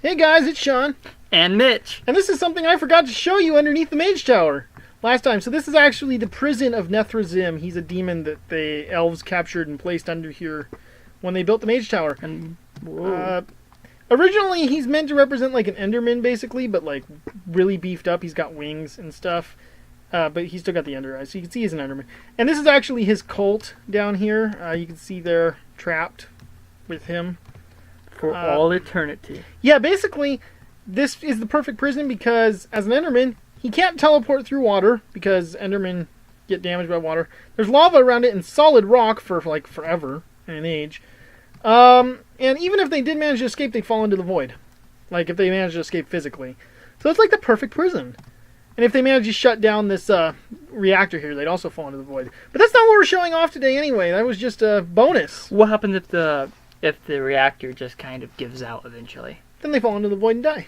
Hey guys, it's Sean. And Mitch. And this is something I forgot to show you underneath the Mage Tower last time. So this is actually the prison of Nethrazim. He's a demon that the elves captured and placed under here when they built the Mage Tower. And originally he's meant to represent like an Enderman basically, but like really beefed up. He's got wings and stuff. But he's still got the under eyes, so you can see he's an Enderman. And this is actually his cult down here. You can see they're trapped with him. For all eternity. Yeah, basically, this is the perfect prison because as an Enderman, he can't teleport through water because Endermen get damaged by water. There's lava around it and solid rock for like forever and an age. And even if they did manage to escape, they'd fall into the void. Like if they managed to escape physically. So it's like the perfect prison. And if they manage to shut down this reactor here, they'd also fall into the void. But that's not what we're showing off today anyway. That was just a bonus. What happens if the reactor just kind of gives out eventually? Then they fall into the void and die.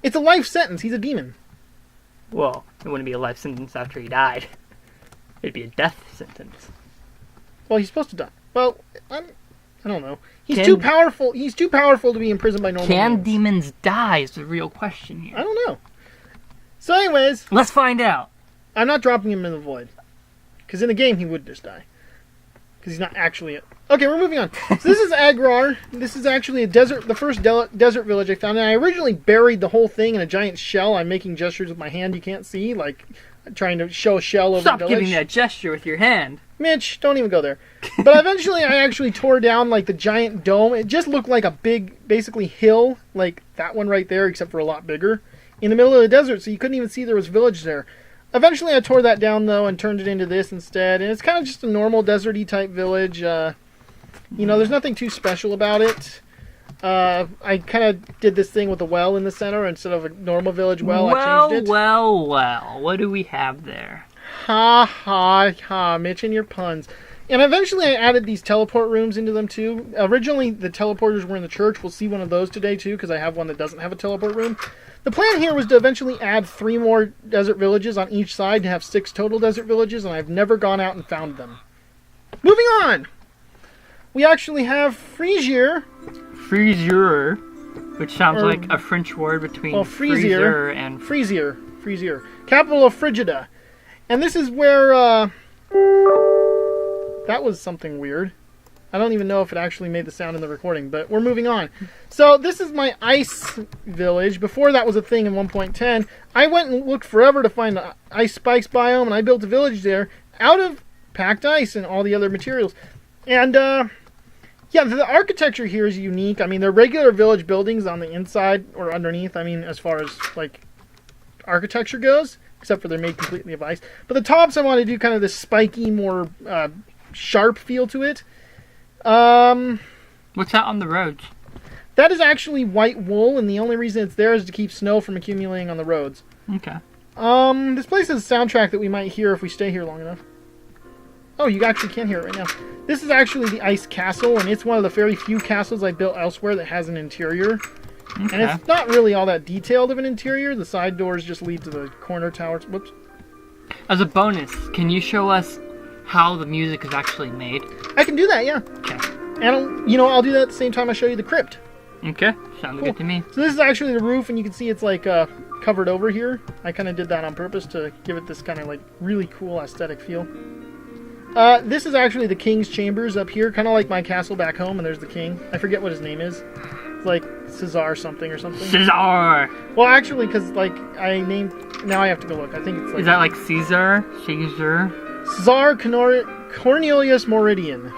It's a life sentence. He's a demon. Well, it wouldn't be a life sentence after he died. It'd be a death sentence. Well, he's supposed to die. Well, I don't know. He's too powerful. He's too powerful to be imprisoned by normal Can demons die is the real question here. I don't know. So anyways. Let's find out. I'm not dropping him in the void. Because in the game, he would just die. Because he's not actually... Okay, we're moving on. So this is Agrar. This is actually the first desert village I found. And I originally buried the whole thing in a giant shell. I'm making gestures with my hand you can't see. Like, trying to show a shell over the village. Stop giving that gesture with your hand. Mitch, don't even go there. But eventually I actually tore down like the giant dome. It just looked like a big, basically hill. Like that one right there, except for a lot bigger. In the middle of the desert, so you couldn't even see there was village there. Eventually I tore that down though and turned it into this instead. And it's kind of just a normal deserty type village. You know, there's nothing too special about it. I kind of did this thing with a well in the center instead of a normal village well. I changed it. Well. What do we have there? Ha ha ha, Mitch and your puns. And eventually I added these teleport rooms into them too. Originally the teleporters were in the church. We'll see one of those today too because I have one that doesn't have a teleport room. The plan here was to eventually add 3 more desert villages on each side to have 6 total desert villages, and I've never gone out and found them. Moving on! We actually have Frisier. Frisier, which sounds like a French word between freezer and... Frisier. Capital of Frigida. And this is where, that was something weird. I don't even know if it actually made the sound in the recording, but we're moving on. So this is my ice village. Before that was a thing in 1.10. I went and looked forever to find the ice spikes biome, and I built a village there out of packed ice and all the other materials. And, yeah, the architecture here is unique. I mean, they're regular village buildings on the inside or underneath. I mean, as far as, like, architecture goes, except for they're made completely of ice. But the tops, I want to do kind of this spiky, more sharp feel to it. What's that on the roads? That is actually white wool, and the only reason it's there is to keep snow from accumulating on the roads. Okay. This place has a soundtrack that we might hear if we stay here long enough. Oh, you actually can hear it right now. This is actually the Ice Castle, and it's one of the very few castles I built elsewhere that has an interior. Okay. And it's not really all that detailed of an interior. The side doors just lead to the corner towers. Whoops. As a bonus, can you show us how the music is actually made? I can do that, yeah. Okay. And, you know, I'll do that at the same time I show you the crypt. Okay, sounds good to me. So this is actually the roof, and you can see it's, like, covered over here. I kind of did that on purpose to give it this kind of, like, really cool aesthetic feel. This is actually the king's chambers up here, kind of like my castle back home, and there's the king. I forget what his name is. It's like Caesar something or something. Caesar! Well, actually, because, like, now I have to go look. I think it's like... Is that like Caesar? Caesar? Caesar Cornelius Meridian.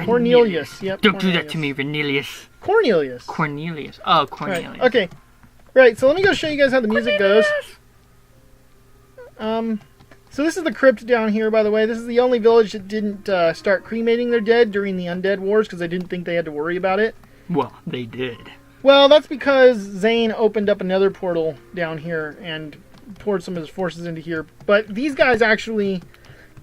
Cornelius, yep. Don't do that to me, Cornelius. Cornelius. Oh, Cornelius. Right. Okay. Right, so let me go show you guys how the music goes. So this is the crypt down here, by the way. This is the only village that didn't start cremating their dead during the Undead Wars because they didn't think they had to worry about it. Well, they did. Well, that's because Zane opened up another portal down here and poured some of his forces into here. But these guys actually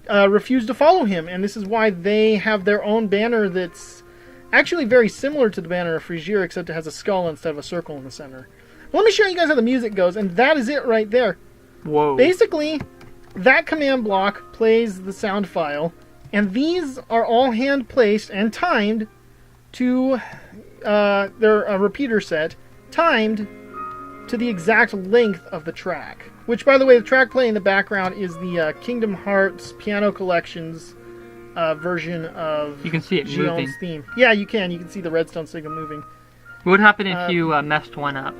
refused to follow him, and this is why they have their own banner that's actually very similar to the banner of Frisier, except it has a skull instead of a circle in the center. Let me show you guys how the music goes, and that is it right there. Whoa. Basically, that command block plays the sound file, and these are all hand-placed and timed to they're a repeater set, timed to the exact length of the track. Which, by the way, the track playing in the background is the Kingdom Hearts Piano Collections version of You can see it Gion's moving. theme. Yeah, you can. You can see the redstone signal moving. What would happen if you messed one up?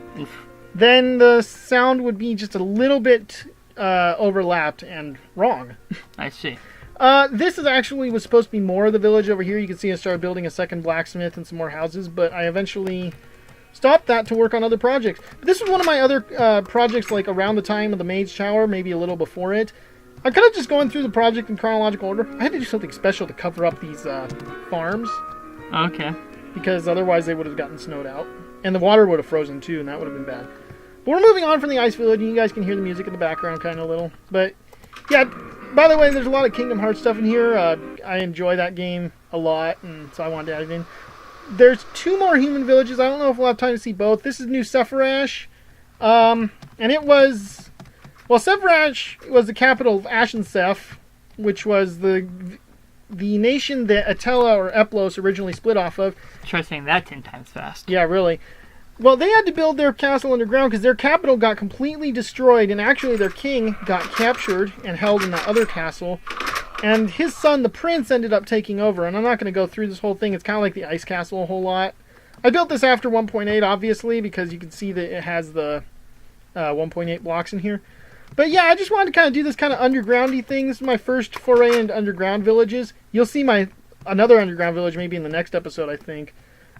Then the sound would be just a little bit overlapped and wrong. I see. This was supposed to be more of the village over here. You can see I started building a second blacksmith and some more houses, but I eventually stopped that to work on other projects. But this was one of my other projects, like around the time of the Maid's Shower, maybe a little before it. I'm kind of just going through the project in chronological order. I had to do something special to cover up these farms. Okay. Because otherwise they would have gotten snowed out. And the water would have frozen too, and that would have been bad. But we're moving on from the Ice Village, and you guys can hear the music in the background kind of a little. But, yeah, by the way, there's a lot of Kingdom Hearts stuff in here. I enjoy that game a lot, and so I wanted to add it in. There's 2 more human villages. I don't know if we'll have time to see both. This is New Subbranch. And it was... Well, Subbranch was the capital of Ashenseff, which was the nation that Atella or Eplos originally split off of. Try saying that 10 times fast. Yeah, really. Well, they had to build their castle underground because their capital got completely destroyed, and actually their king got captured and held in that other castle. And his son, the prince, ended up taking over. And I'm not going to go through this whole thing. It's kind of like the Ice Castle a whole lot. I built this after 1.8, obviously, because you can see that it has the 1.8 blocks in here. But yeah, I just wanted to kind of do this kind of undergroundy thing. This is my first foray into underground villages. You'll see another underground village maybe in the next episode, I think.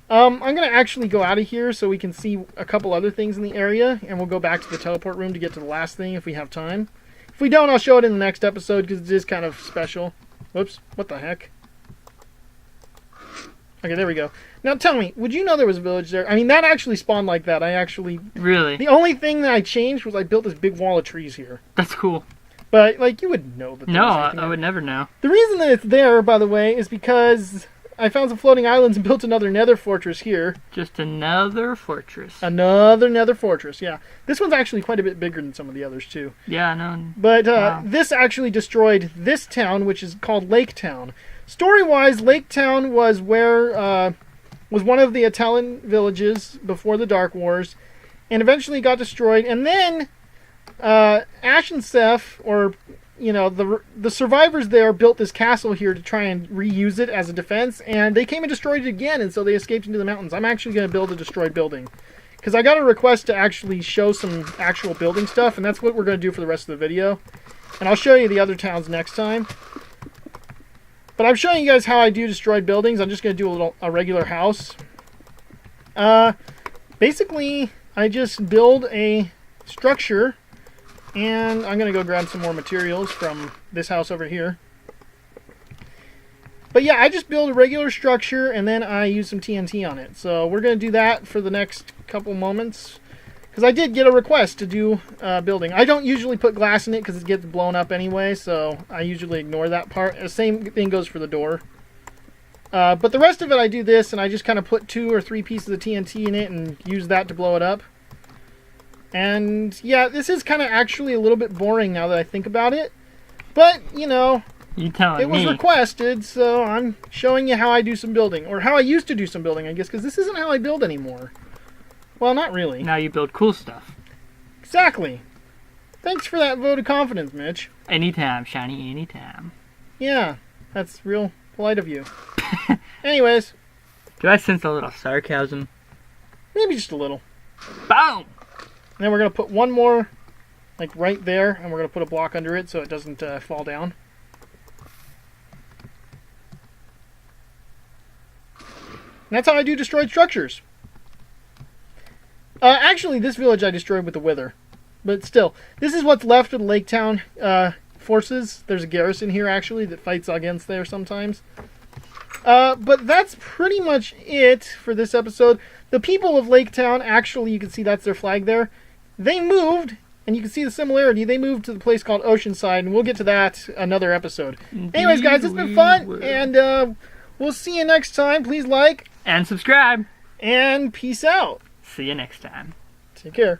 I'm going to actually go out of here so we can see a couple other things in the area, and we'll go back to the teleport room to get to the last thing if we have time. If we don't, I'll show it in the next episode because it is kind of special. Whoops, what the heck? Okay, there we go. Now tell me, would you know there was a village there? I mean, that actually spawned like that. Really? The only thing that I changed was I built this big wall of trees here. That's cool. But, like, you would know that. No, I would never know. The reason that it's there, by the way, is because I found some floating islands and built another nether fortress here. Just another fortress. Another nether fortress, yeah. This one's actually quite a bit bigger than some of the others, too. Yeah, I know. But Wow. This actually destroyed this town, which is called Laketown. Story-wise, Laketown was where... was one of the Atellan villages before the Dark Wars, and eventually got destroyed. And then Ashenseff, or the survivors there, built this castle here to try and reuse it as a defense, and they came and destroyed it again, and so they escaped into the mountains. I'm actually going to build a destroyed building, because I got a request to actually show some actual building stuff, and that's what we're going to do for the rest of the video. And I'll show you the other towns next time. But I'm showing you guys how I do destroyed buildings. I'm just going to do a regular house. Basically, I just build a structure, and I'm going to go grab some more materials from this house over here. But yeah, I just build a regular structure, and then I use some TNT on it. So we're going to do that for the next couple moments. Because I did get a request to do building. I don't usually put glass in it because it gets blown up anyway, so I usually ignore that part. The same thing goes for the door. But the rest of it I do this, and I just kind of put 2 or 3 pieces of TNT in it and use that to blow it up. And yeah, this is kind of actually a little bit boring now that I think about it. But, it was requested, so I'm showing you how I do some building. Or how I used to do some building, I guess, because this isn't how I build anymore. Well, not really. Now you build cool stuff. Exactly. Thanks for that vote of confidence, Mitch. Anytime, Shiny, anytime. Yeah, that's real polite of you. Anyways. Do I sense a little sarcasm? Maybe just a little. Boom! And then we're going to put one more, like right there, and we're going to put a block under it so it doesn't fall down. And that's how I do destroyed structures. Actually, this village I destroyed with the Wither. But still, this is what's left of the Laketown forces. There's a garrison here, actually, that fights against there sometimes. But that's pretty much it for this episode. The people of Laketown, actually, you can see that's their flag there. They moved, and you can see the similarity. They moved to the place called Oceanside, and we'll get to that another episode. Anyways, guys, it's been fun, and we'll see you next time. Please like and subscribe. And peace out. See you next time. Take care.